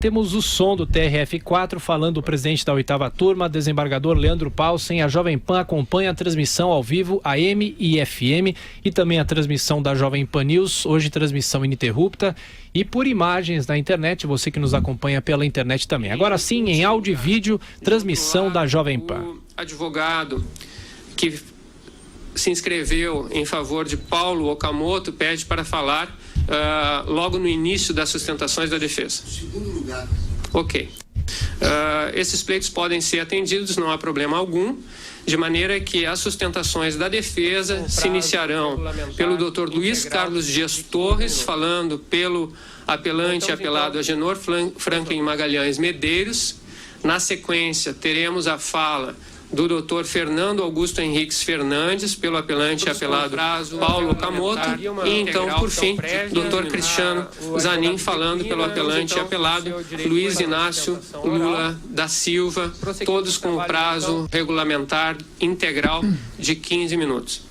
Temos o som do TRF4 falando o presidente da 8ª turma, desembargador Leandro Paulsen. A Jovem Pan acompanha a transmissão ao vivo, AM e FM, e também a transmissão da Jovem Pan News, hoje transmissão ininterrupta, e por imagens na internet, você que nos acompanha pela internet também. Agora sim, em áudio e vídeo, transmissão da Jovem Pan. O advogado que se inscreveu em favor de Paulo Okamoto pede para falar logo no início das sustentações da defesa. Segundo lugar. Ok. Esses pleitos podem ser atendidos, não há problema algum, de maneira que as sustentações da defesa se iniciarão pelo Dr. Luiz Carlos Dias Torres, falando pelo apelante e apelado Agenor Franklin Magalhães Medeiros. Na sequência, teremos a fala do Dr. Fernando Augusto Henriques Fernandes, pelo apelante e apelado Paulo Okamoto, e então, por fim, Dr. Cristiano Zanin, falando pelo apelante e apelado Luiz Inácio Lula da Silva, todos com o prazo regulamentar integral de 15 minutos.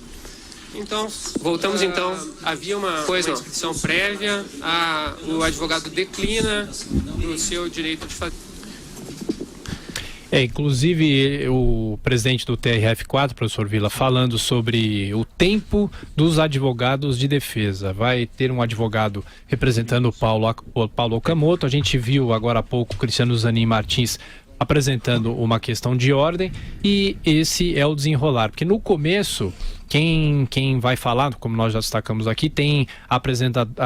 Então, voltamos então, havia uma inscrição prévia, o advogado declina o seu direito de fazer. Inclusive o presidente do TRF4, professor Vila, falando sobre o tempo dos advogados de defesa. Vai ter um advogado representando o Paulo Okamoto. A gente viu agora há pouco o Cristiano Zanin Martins apresentando uma questão de ordem, e esse é o desenrolar, porque no começo quem vai falar, como nós já destacamos aqui, tem a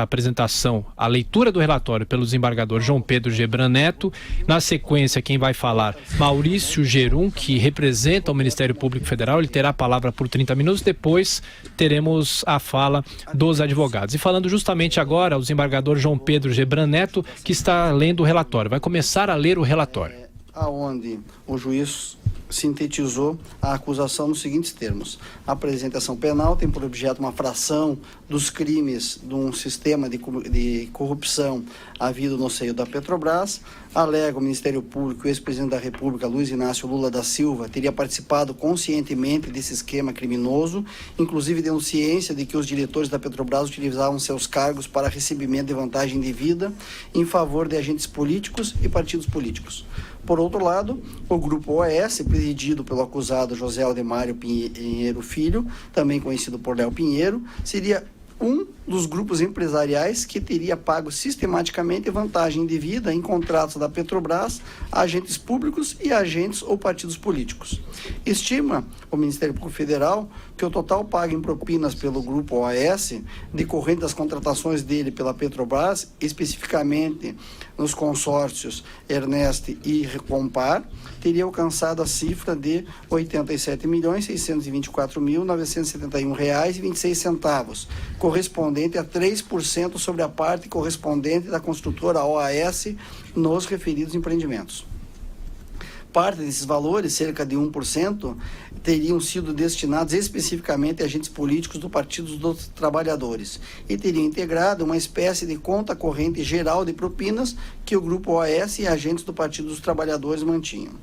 apresentação, a leitura do relatório pelo desembargador João Pedro Gebran Neto. Na sequência, quem vai falar, Maurício Gerum, que representa o Ministério Público Federal. Ele terá a palavra por 30 minutos, depois teremos a fala dos advogados. E falando justamente agora, o desembargador João Pedro Gebran Neto, que está lendo o relatório. Vai começar a ler o relatório. Aonde o juiz sintetizou a acusação nos seguintes termos: a apresentação penal tem por objeto uma fração dos crimes de um sistema de corrupção havido no seio da Petrobras. Alega o Ministério Público que o ex-presidente da República, Luiz Inácio Lula da Silva, teria participado conscientemente desse esquema criminoso, inclusive tendo ciência de que os diretores da Petrobras utilizavam seus cargos para recebimento de vantagem indevida em favor de agentes políticos e partidos políticos. Por outro lado, o Grupo OAS, presidido pelo acusado José Aldemário Pinheiro Filho, também conhecido por Léo Pinheiro, seria um dos grupos empresariais que teria pago sistematicamente vantagem indevida em contratos da Petrobras a agentes públicos e agentes ou partidos políticos. Estima o Ministério Público Federal que o total pago em propinas pelo Grupo OAS, decorrente das contratações dele pela Petrobras, especificamente nos consórcios Ernest e Recompar, teria alcançado a cifra de R$ 87.624.971,26, correspondente a 3% sobre a parte correspondente da construtora OAS nos referidos empreendimentos. Parte desses valores, cerca de 1%, teriam sido destinados especificamente a agentes políticos do Partido dos Trabalhadores e teriam integrado uma espécie de conta corrente geral de propinas que o Grupo OAS e agentes do Partido dos Trabalhadores mantinham.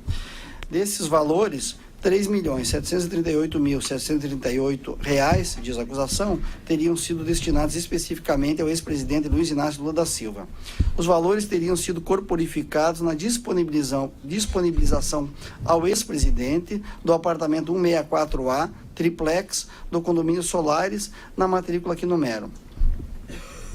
Desses valores, R$ 3.738.738, diz a acusação, teriam sido destinados especificamente ao ex-presidente Luiz Inácio Lula da Silva. Os valores teriam sido corporificados na disponibilização ao ex-presidente do apartamento 164A, triplex, do condomínio Solares, na matrícula que numero.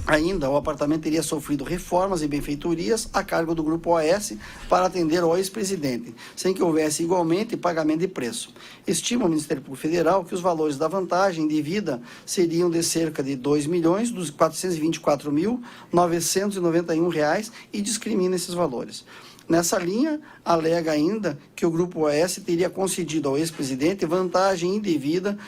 Ainda, o apartamento teria sofrido reformas e benfeitorias a cargo do Grupo OAS para atender ao ex-presidente, sem que houvesse igualmente pagamento de preço. Estima o Ministério Público Federal que os valores da vantagem devida seriam de cerca de R$ 2.424.991,91 e discrimina esses valores. Nessa linha, alega ainda que o Grupo OAS teria concedido ao ex-presidente vantagem indevida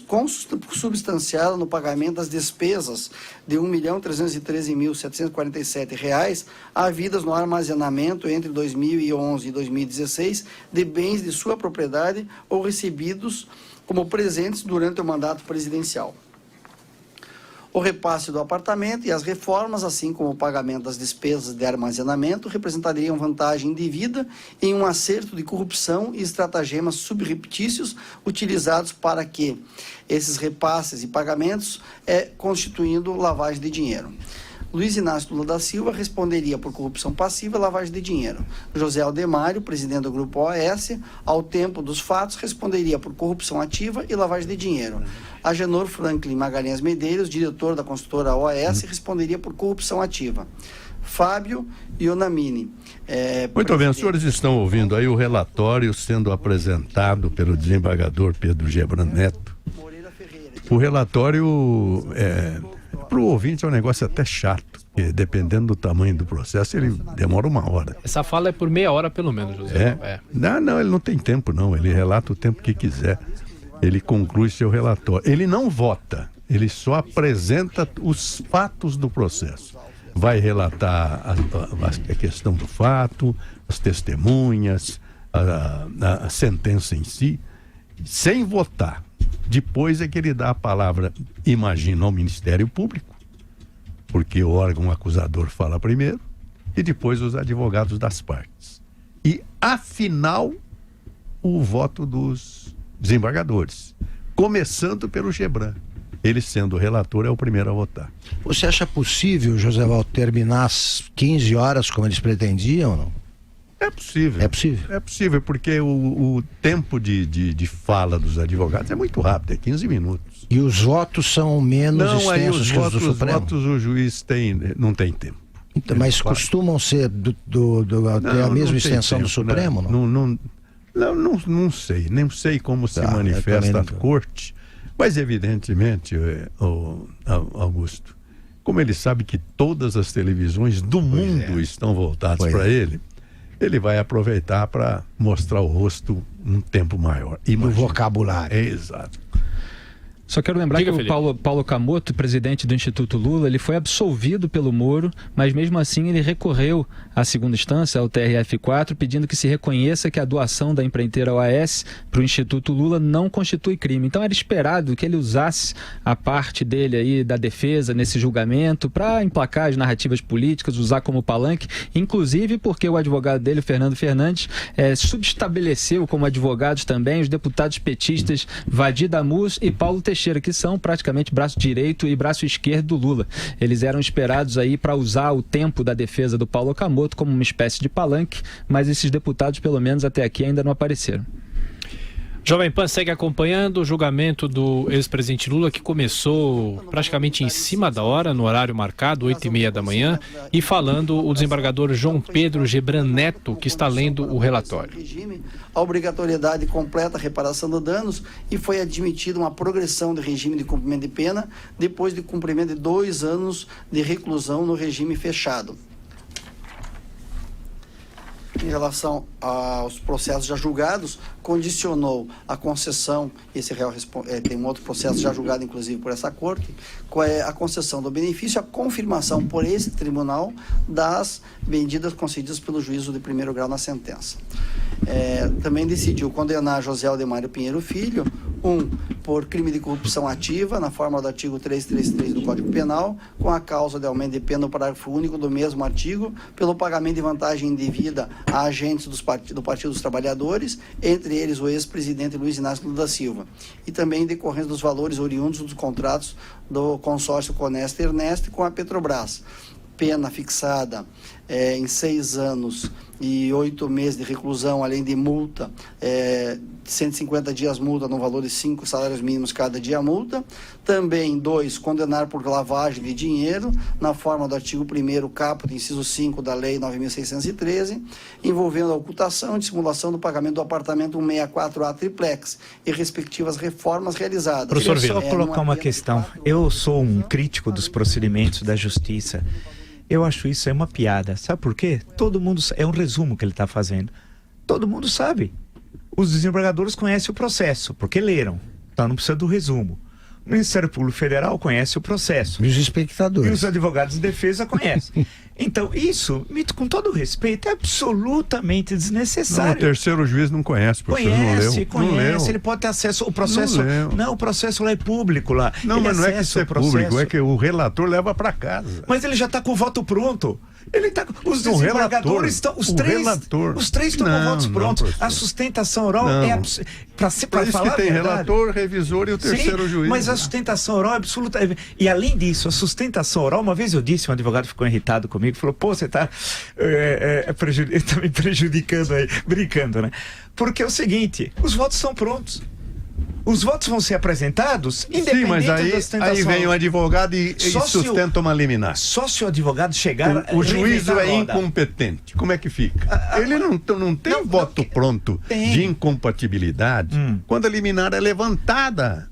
consubstanciada no pagamento das despesas de R$ 1.313.747 havidas no armazenamento entre 2011 e 2016 de bens de sua propriedade ou recebidos como presentes durante o mandato presidencial. O repasse do apartamento e as reformas, assim como o pagamento das despesas de armazenamento, representariam vantagem indevida em um acerto de corrupção e estratagemas subreptícios utilizados para que esses repasses e pagamentos constituindo lavagem de dinheiro. Luiz Inácio Lula da Silva responderia por corrupção passiva e lavagem de dinheiro. José Aldemário, presidente do Grupo OAS, ao tempo dos fatos, responderia por corrupção ativa e lavagem de dinheiro. Agenor Franklin Magalhães Medeiros, diretor da consultora OAS, responderia por corrupção ativa. Fábio Ionamini. Muito bem, os senhores estão ouvindo aí o relatório sendo apresentado pelo desembargador Pedro Gebran Neto. O relatório, para o ouvinte, é um negócio até chato, porque dependendo do tamanho do processo, ele demora 1 hora. Essa fala é por meia hora pelo menos, José. Não, ele não tem tempo não, ele relata o tempo que quiser. Ele conclui seu relatório. Ele não vota, ele só apresenta os fatos do processo. Vai relatar a questão do fato, as testemunhas, a sentença em si, sem votar. Depois é que ele dá a palavra, imagina, ao Ministério Público, porque o órgão acusador fala primeiro, e depois os advogados das partes. E, afinal, o voto dos desembargadores, começando pelo Gebran. Ele, sendo o relator, é o primeiro a votar. Você acha possível, José Walter, terminar às 15 horas, como eles pretendiam ou não? É possível. É possível? É possível, porque o tempo de fala dos advogados é muito rápido, é 15 minutos. E os votos são menos não, aí extensos os que os do votos, Supremo? Os votos o juiz não tem tempo. Então, mas costumam ser até a mesma extensão do Supremo, não? Não sei. Nem sei como se manifesta a corte. Mas, evidentemente, Augusto, como ele sabe que todas as televisões do mundo estão voltadas para ele vai aproveitar para mostrar o rosto um tempo maior. No vocabulário. Exato. Só quero lembrar que o Paulo Camoto, presidente do Instituto Lula, ele foi absolvido pelo Moro, mas mesmo assim ele recorreu à segunda instância, ao TRF4, pedindo que se reconheça que a doação da empreiteira OAS para o Instituto Lula não constitui crime. Então era esperado que ele usasse a parte dele aí da defesa nesse julgamento para emplacar as narrativas políticas, usar como palanque, inclusive porque o advogado dele, o Fernando Fernandes, subestabeleceu como advogados também os deputados petistas Vadir Damus e Paulo Teixeira, que são praticamente braço direito e braço esquerdo do Lula. Eles eram esperados aí para usar o tempo da defesa do Paulo Camoto como uma espécie de palanque, mas esses deputados, pelo menos até aqui, ainda não apareceram. Jovem Pan segue acompanhando o julgamento do ex-presidente Lula, que começou praticamente em cima da hora, no horário marcado, 8h30 da manhã, e falando o desembargador João Pedro Gebran Neto, que está lendo o relatório. A obrigatoriedade completa a reparação de danos e foi admitida uma progressão de regime de cumprimento de pena depois de cumprimento de 2 anos de reclusão no regime fechado. Em relação aos processos já julgados, condicionou a concessão, esse réu tem um outro processo já julgado inclusive por essa corte, a concessão do benefício, a confirmação por esse tribunal das medidas concedidas pelo juízo de primeiro grau na sentença. Também decidiu condenar José Aldemário Pinheiro Filho, por crime de corrupção ativa, na forma do artigo 333 do Código Penal, com a causa de aumento de pena no parágrafo único do mesmo artigo, pelo pagamento de vantagem indevida a agentes do Partido dos Trabalhadores, entre eles o ex-presidente Luiz Inácio Lula da Silva, e também em decorrência dos valores oriundos dos contratos do consórcio Conesta Ernest com a Petrobras. Pena fixada em 6 anos e 8 meses de reclusão, além de multa, 150 dias multa no valor de 5 salários mínimos cada dia multa. Também 2, condenar por lavagem de dinheiro, na forma do artigo 1º caput, inciso 5 da Lei 9.613, envolvendo a ocultação e dissimulação do pagamento do apartamento 164A triplex e respectivas reformas realizadas. Professor, só colocar uma questão. Eu sou um crítico dos procedimentos da justiça. Eu acho isso uma piada. Sabe por quê? Todo mundo... É um resumo que ele está fazendo. Todo mundo sabe. Os desembargadores conhecem o processo, porque leram. Então não precisa do resumo. O Ministério Público Federal conhece o processo. E os espectadores. E os advogados de defesa conhecem. Então, isso, com todo respeito, é absolutamente desnecessário. Não, o terceiro juiz não conhece, professor. Conhece, ele pode ter acesso ao processo. Não, o processo lá é público lá. Não, mas não é que isso é público, é que o relator leva para casa. Mas ele já está com o voto pronto. Ele tá, os desembargadores estão, os três tomam votos prontos. A sustentação oral é para falar que tem relator, revisor e o terceiro juiz. Mas a sustentação oral é absoluta. E além disso, a sustentação oral, uma vez eu disse, um advogado ficou irritado comigo, falou: pô, você tá me prejudicando aí, brincando, né? Porque é o seguinte, os votos são prontos. Os votos vão ser apresentados independente da sustentação. Aí vem o advogado e sustenta uma liminar. Só se o advogado chegar... O juízo é incompetente. Como é que fica? Ele não tem voto pronto de incompatibilidade quando a liminar é levantada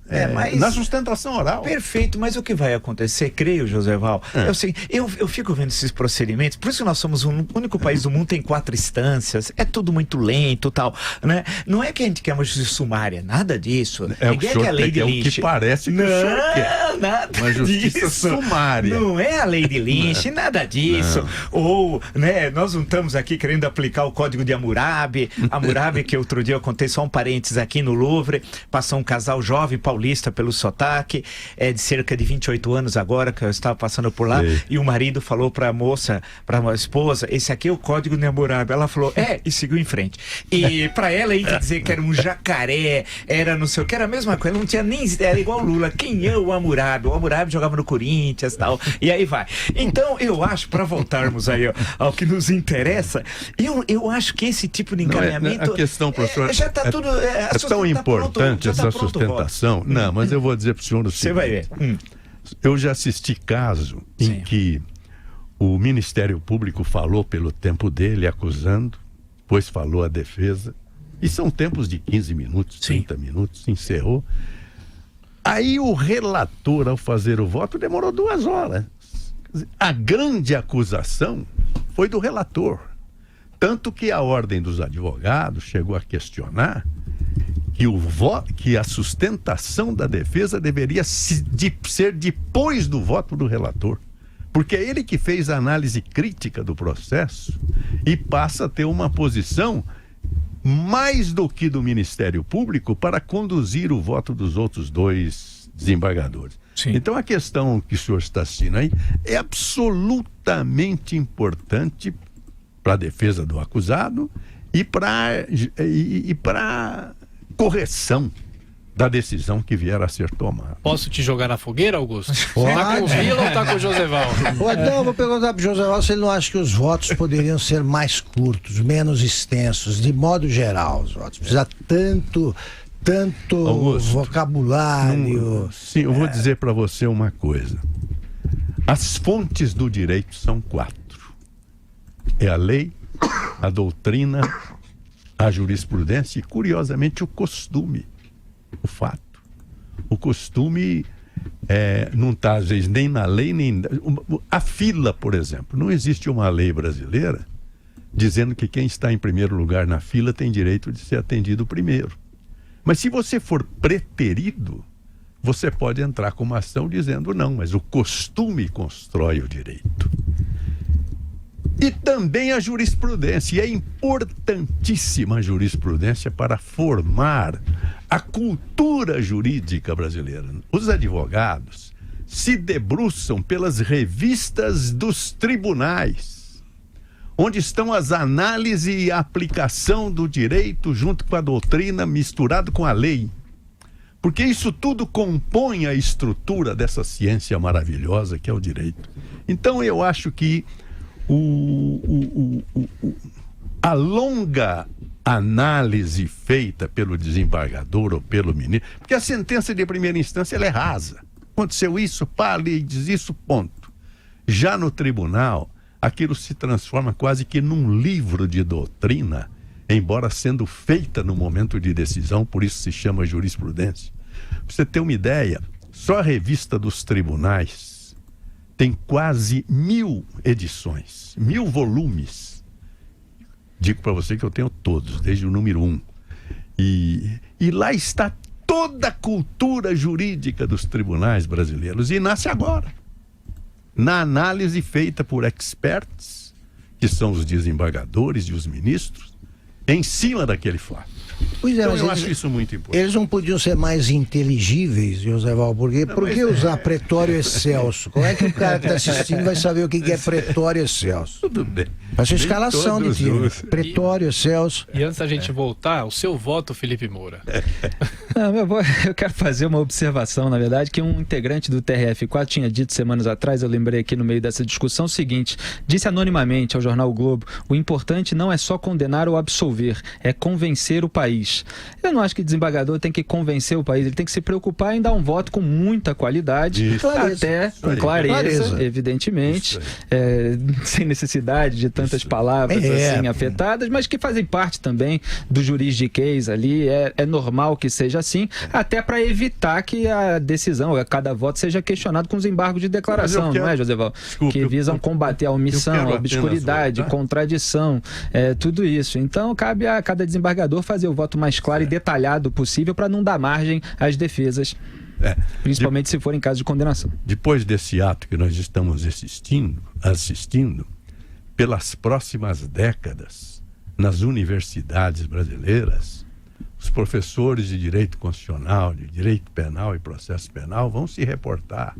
na sustentação oral. Perfeito, mas o que vai acontecer, creio, Joseval, é o seguinte, eu fico vendo esses procedimentos, por isso que nós somos o único país do mundo que tem 4 instâncias, é tudo muito lento e tal, né? Não é que a gente quer uma justiça sumária, nada disso. Ninguém quer a lei de Lynch. É o que parece que o senhor quer. Nada uma justiça sumária. Não é a lei de Lynch, nada disso. Não. Ou, né, nós não estamos aqui querendo aplicar o Código de Hammurabi. Hammurabi, que outro dia eu contei só um parênteses aqui no Louvre, passou um casal jovem paulista pelo sotaque, de cerca de 28 anos agora, que eu estava passando por lá, e o marido falou para a moça, para a esposa, esse aqui é o Código de Hammurabi. Ela falou, e seguiu em frente. E para ela, ia dizer que era um jacaré, era não sei o que, era a mesma coisa, não tinha nem, era igual o Lula. Quem é o Hammurabi? O Hammurabi jogava no Corinthians e tal, e aí vai. Então, eu acho, para voltarmos aí ao que nos interessa, eu acho que esse tipo de encaminhamento... a questão, professor, já está tudo... É tão importante essa sustentação. Não, mas eu vou dizer para o senhor o seguinte. Você vai ver. Eu já assisti caso em que o Ministério Público falou pelo tempo dele, acusando, depois falou a defesa, e são tempos de 15 minutos, 30 minutos, encerrou. Aí o relator, ao fazer o voto, demorou 2 horas. A grande acusação foi do relator. Tanto que a ordem dos advogados chegou a questionar que a sustentação da defesa deveria ser depois do voto do relator. Porque é ele que fez a análise crítica do processo e passa a ter uma posição mais do que do Ministério Público para conduzir o voto dos outros 2 desembargadores. Então a questão que o senhor está assistindo aí é absolutamente importante para a defesa do acusado e para correção da decisão que vier a ser tomada. Posso te jogar na fogueira, Augusto? Tá com o Vila ou tá com o Joseval? Não, vou perguntar pro Joseval se ele não acha que os votos poderiam ser mais curtos, menos extensos, de modo geral. Os votos precisa tanto Augusto, vocabulário. Sim, eu vou dizer para você uma coisa. As fontes do direito são 4. É a lei, a doutrina, a jurisprudência e, curiosamente, o costume. O fato. O costume não está, às vezes, nem na lei, nem... A fila, por exemplo. Não existe uma lei brasileira dizendo que quem está em primeiro lugar na fila tem direito de ser atendido primeiro. Mas se você for preterido, você pode entrar com uma ação dizendo não, mas o costume constrói o direito. E também a jurisprudência, e é importantíssima a jurisprudência para formar a cultura jurídica brasileira. Os advogados se debruçam pelas revistas dos tribunais, onde estão as análises e a aplicação do direito junto com a doutrina, misturado com a lei. Porque isso tudo compõe a estrutura dessa ciência maravilhosa que é o direito. Então eu acho que a longa análise feita pelo desembargador ou pelo ministro, porque a sentença de primeira instância ela é rasa. Aconteceu isso, pá, a lei diz isso, ponto. Já no tribunal, aquilo se transforma quase que num livro de doutrina, embora sendo feita no momento de decisão, por isso se chama jurisprudência. Para você ter uma ideia, só a revista dos tribunais tem quase 1000 edições, 1000 volumes. Digo para você que eu tenho todos, desde o número 1. E lá está toda a cultura jurídica dos tribunais brasileiros. E nasce agora, na análise feita por experts, que são os desembargadores e os ministros, em cima daquele fato. Pois é, então mas eu acho isso muito importante. Eles não podiam ser mais inteligíveis, José Val, por que usar pretório excelso? Como é que o cara que está assistindo vai saber o que é pretório excelso? Tudo bem. Faz sua escalação de time. Pretório, excelso. E antes da gente voltar, o seu voto, Felipe Moura. Não, eu quero fazer uma observação, na verdade, que um integrante do TRF4 tinha dito semanas atrás, eu lembrei aqui no meio dessa discussão, o seguinte: disse anonimamente ao jornal o Globo: o importante não é só condenar ou absolver, é convencer o país. Eu não acho que o desembargador tem que convencer o país, ele tem que se preocupar em dar um voto com muita qualidade, até com clareza, evidentemente, sem necessidade de tantas palavras assim afetadas, mas que fazem parte também do juridiquês ali. É normal que seja assim, até para evitar que a decisão, cada voto seja questionado com os embargos de declaração, não é, José Val? Que visam combater a omissão, a obscuridade, contradição, tudo isso. Então, cabe a cada desembargador fazer o voto mais claro e detalhado possível para não dar margem às defesas, principalmente se for em caso de condenação. Depois desse ato que nós estamos assistindo, pelas próximas décadas, nas universidades brasileiras, os professores de direito constitucional, de direito penal e processo penal vão se reportar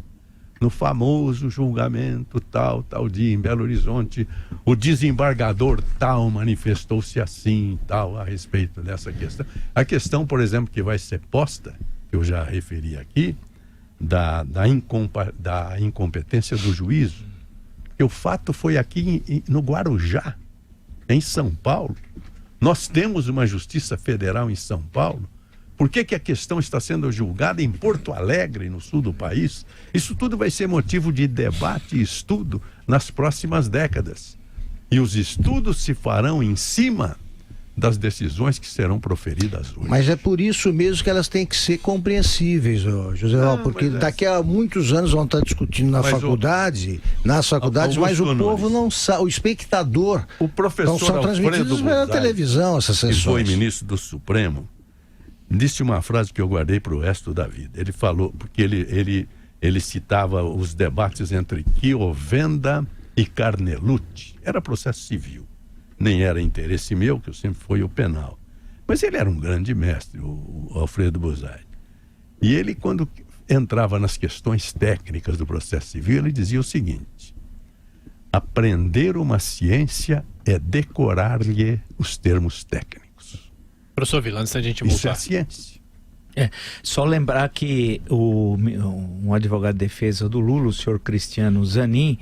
no famoso julgamento tal dia em Belo Horizonte, o desembargador tal manifestou-se assim, tal, a respeito dessa questão. A questão, por exemplo, que vai ser posta, que eu já referi aqui, da incompetência do juízo, que o fato foi aqui no Guarujá, em São Paulo. Nós temos uma Justiça Federal em São Paulo. Por que a questão está sendo julgada em Porto Alegre, no sul do país? Isso tudo vai ser motivo de debate e estudo nas próximas décadas. E os estudos se farão em cima das decisões que serão proferidas hoje. Mas é por isso mesmo que elas têm que ser compreensíveis, José Val, porque daqui a muitos anos vão estar discutindo nas faculdades, mas o povo não sabe, o espectador, o professor não são transmitidos pela televisão essas sessões. Que foi ministro do Supremo, disse uma frase que eu guardei para o resto da vida. Ele falou, porque ele citava os debates entre Chiovenda e Carnelucci. Era processo civil. Nem era interesse meu, que eu sempre fui o penal. Mas ele era um grande mestre, o Alfredo Buzai. E ele, quando entrava nas questões técnicas do processo civil, ele dizia o seguinte: aprender uma ciência é decorar-lhe os termos técnicos. Professor Vila, antes da gente voltar. Isso é ciência. Só lembrar que um advogado de defesa do Lula, o senhor Cristiano Zanin,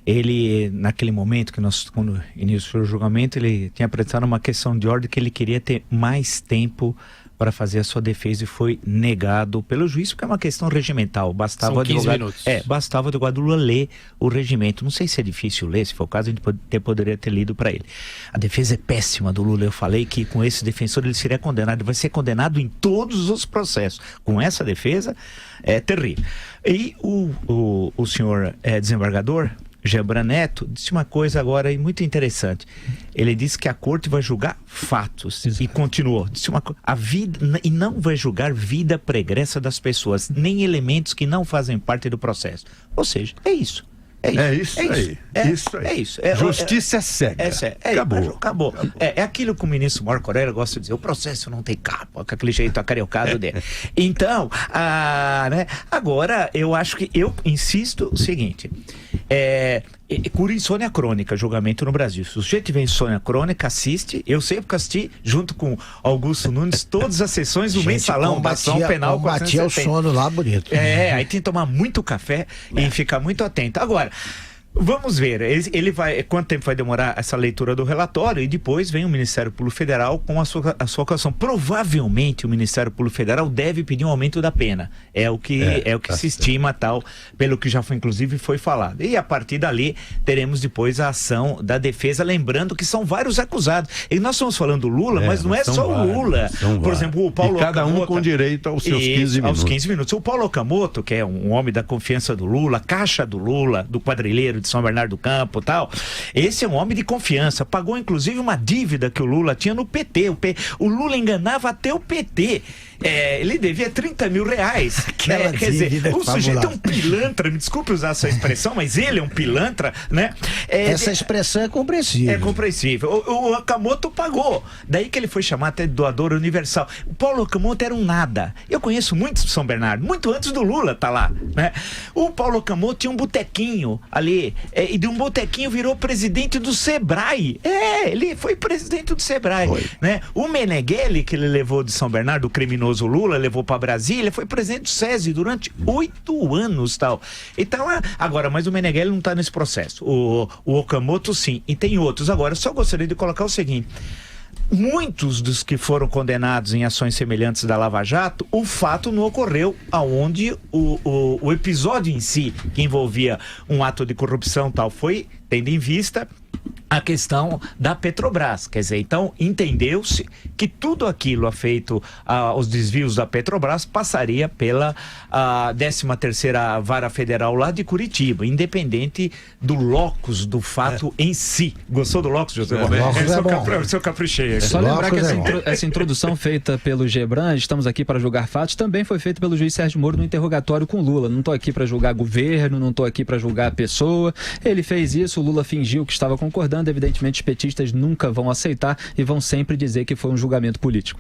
ele, naquele momento quando iniciou o julgamento, ele tinha apresentado uma questão de ordem que ele queria ter mais tempo para fazer a sua defesa e foi negado pelo juiz, porque é uma questão regimental. Bastava São 15 minutos. Bastava o advogado Lula ler o regimento. Não sei se é difícil ler, se for o caso, a gente poderia ter lido para ele. A defesa é péssima do Lula. Eu falei que com esse defensor ele seria condenado. Ele vai ser condenado em todos os processos. Com essa defesa, é terrível. E o senhor desembargador Gebran Neto disse uma coisa agora muito interessante. Ele disse que a corte vai julgar fatos. Exato. E continuou, disse uma coisa: a vida, e não vai julgar vida pregressa das pessoas, nem elementos que não fazem parte do processo. Ou seja, é isso. É isso aí. Justiça é cega. Acabou. É aquilo que o ministro Marco Aurélio gosta de dizer: o processo não tem capa, com aquele jeito acariocado dele. Então, agora eu acho que, eu insisto o seguinte: cura insônia crônica, julgamento no Brasil. Se o sujeito tiver insônia crônica, assiste. Eu sempre assisti, junto com Augusto Nunes, todas as sessões do mensalão da ação penal. Batia o sono lá bonito. Aí tem que tomar muito café e ficar muito atento. Agora, vamos ver, ele vai, quanto tempo vai demorar essa leitura do relatório, e depois vem o Ministério Público Federal com a sua atuação. Provavelmente o Ministério Público Federal deve pedir um aumento da pena. É o que se estima, tal, pelo que já foi, inclusive, foi falado. E a partir dali teremos depois a ação da defesa, lembrando que são vários acusados. E nós estamos falando do Lula, mas não é só o Lula. Por exemplo, o Paulo Okamoto, cada um com direito aos seus 15 minutos. Aos 15 minutos. O Paulo Okamoto, que é um homem da confiança do Lula, caixa do Lula, do quadrilheiro de de São Bernardo do Campo e tal. Esse é um homem de confiança. Pagou, inclusive, uma dívida que o Lula tinha no PT. O Lula enganava até o PT. Ele devia 30 mil reais. Quer dizer, o sujeito é um pilantra, me desculpe usar essa expressão, mas ele é um pilantra, né? Essa expressão é compreensível. É compreensível. O Okamoto pagou. Daí que ele foi chamado até de doador universal. O Paulo Okamoto era um nada. Eu conheço muitos de São Bernardo, muito antes do Lula tá lá, né? O Paulo Okamoto tinha um botequinho ali, e de um botequinho virou presidente do Sebrae. Ele foi presidente do Sebrae, né? O Meneghelli, que ele levou de São Bernardo, o criminoso Lula, levou para Brasília, foi presidente do SESI durante 8 anos, tal. Então, agora, mas o Meneghelli não tá nesse processo. O Okamoto, sim. E tem outros. Agora, só gostaria de colocar o seguinte: muitos dos que foram condenados em ações semelhantes da Lava Jato, o fato não ocorreu aonde o episódio em si, que envolvia um ato de corrupção, tal, foi tendo em vista a questão da Petrobras. Quer dizer, então entendeu-se que tudo aquilo feito aos desvios da Petrobras passaria pela 13ª Vara Federal lá de Curitiba, independente do locus do fato em si. Gostou do locus, José? Eu caprichei. Só lembrar que essa introdução feita pelo Gebran, estamos aqui para julgar fatos, também foi feita pelo juiz Sérgio Moro no interrogatório com Lula. Não estou aqui para julgar governo, não estou aqui para julgar a pessoa. Ele fez isso, o Lula fingiu que estava concordando. Evidentemente, os petistas nunca vão aceitar e vão sempre dizer que foi um julgamento político.